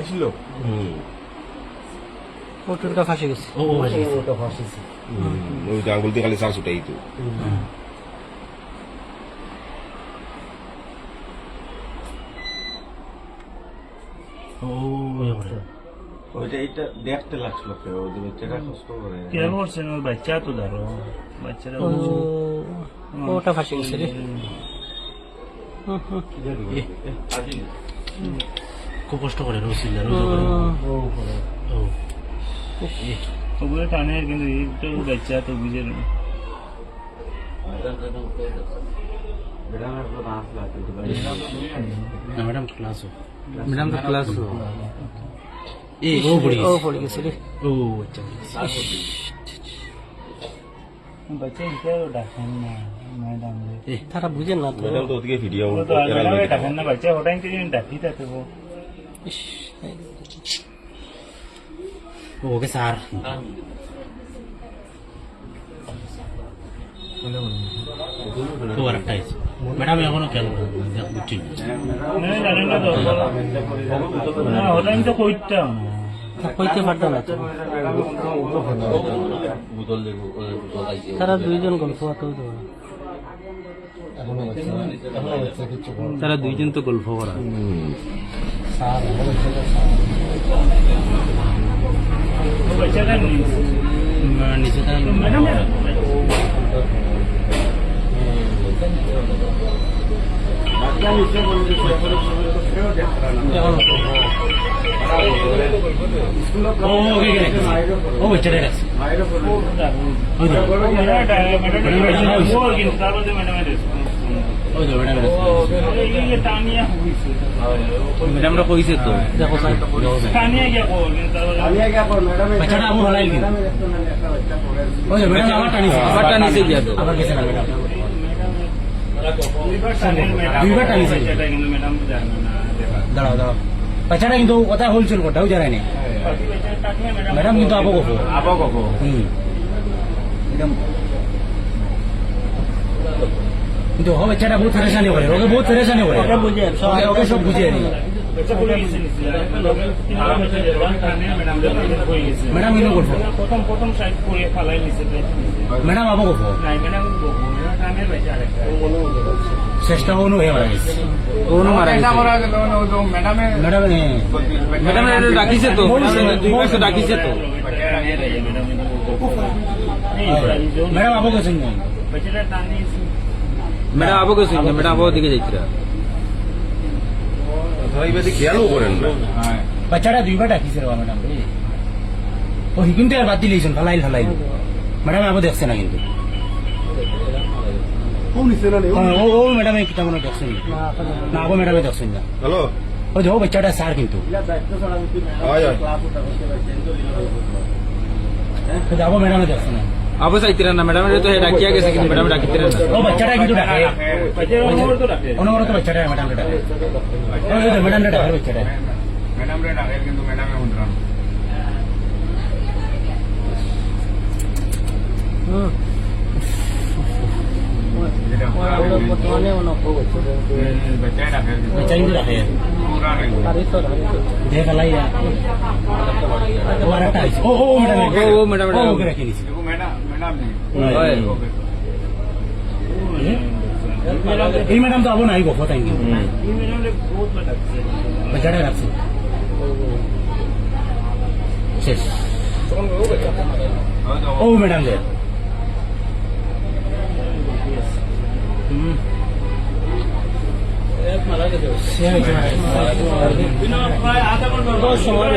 ছিল ওটা ফাঁসে গেছে ওটা ফাঁসেছে ওই আঙ্গুল দিয়ে খালি চার্জ উঠাই তো ওইটা এটা দেখতে লাগছিল ওই যে বাচ্চাটা কষ্ট করে কে বলছেন ওই বাচ্চা তো ধরো বাচ্চারা ওটা ফাঁসে গেছে রে খুব কষ্ট করে রসিল ওগুলো টানে কিন্তু এইটা বাচ্চা তো বুঝে না ম্যাডাম ক্লাস ম্যাডাম তো ক্লাস ও পড়ে গেছে রে ও আচ্ছা বাচ্চা এটা ডাকেন না ম্যাডাম তারা বুঝেন না তো ম্যাডাম তো ওদিকে ভিডিও তো ডাকেন না বাচ্চা ওটাই তো ডাকি থাকে ও ওকে স্যার তো আরেকটা আছে ম্যাডাম এখনো কেন বুঝছি না জানেন না তো না ওটাই তো কইতাম কইতে পারতাম না তো তারা দুইজন গল্প হতো তারা দুইজন তো গল্প করা বাচ্চাটা নিচে ম্যাডাম ও বাচ্চাটা আছে ম্যাডামরা কইছে তো দেখো স্যার বাচ্চাটা আমার হলাই কিন্তু ওই ম্যাডাম আবার টানিছে গিয়া তো আবার গেছে না ম্যাডাম দুইবার টানিছে দাঁড়াও দাঁড়াও বাচ্চাটা কিন্তু কথা হলছিল কোথাও জানাই নাই ম্যাডাম কিন্তু আবো গো কিন্তু ও বাচ্চাটা বহুত পরেশানি করে ওকে বহুত পরেশানি করে ওকে সব বুঝে নি ম্যাডাম কিন্তু করবো প্রথম সাইড করে ফালাই নিছে ম্যাডাম আবো গো নাই ম্যাডাম চেষ্টা অনু হয়ে মারা গেছে অনু মারা ম্যাডাম ম্যাডাম ডাকিছে তো ডাকিছে তো ম্যাডাম আবো গেছেন ম্যাডাম আবো গেছেন ম্যাডাম আবো দিকে যাইছিরা এইবারে খেয়ালও করেন না বাচ্চাটা দুইবার ডাকিছে রে ম্যাডাম ও কিন্তু আর বাদ দিলেছেন ফালাইল ম্যাডাম আবো দেখছে না কিন্তু ও ম্যাডাম কিতা মনে দেখছেন না আবো ম্যাডামে দেখছেন না হ্যালো ওই দেখো বাচ্চাটা স্যার কিন্তু আবো ম্যাডামে দেখছে না আবু সাইতিরা না ম্যাডাম তো ডাকিয়া গেছে কিন্তু ম্যাডাম ডাকিতে না ও বাচ্চাটা কিন্তু ডাকে অনবরত বাচ্চাটা ম্যাডাম ডাকে ম্যাডাম ডাকে বাচ্চাটা ম্যাডাম রে ডাকে কিন্তু ম্যাডামে হুনরাম বর্তমানে বাচ্চা কিন্তু ডাকে দেখা লাই ও আরেকটা আছে ও ম্যাডাম ওকে রেখে দিছি এই ম্যাডাম তো আবো নাই গো থ্যাংক ইউ বাচ্চাটা রাখছি শেষ ও ম্যাডাম দে সময়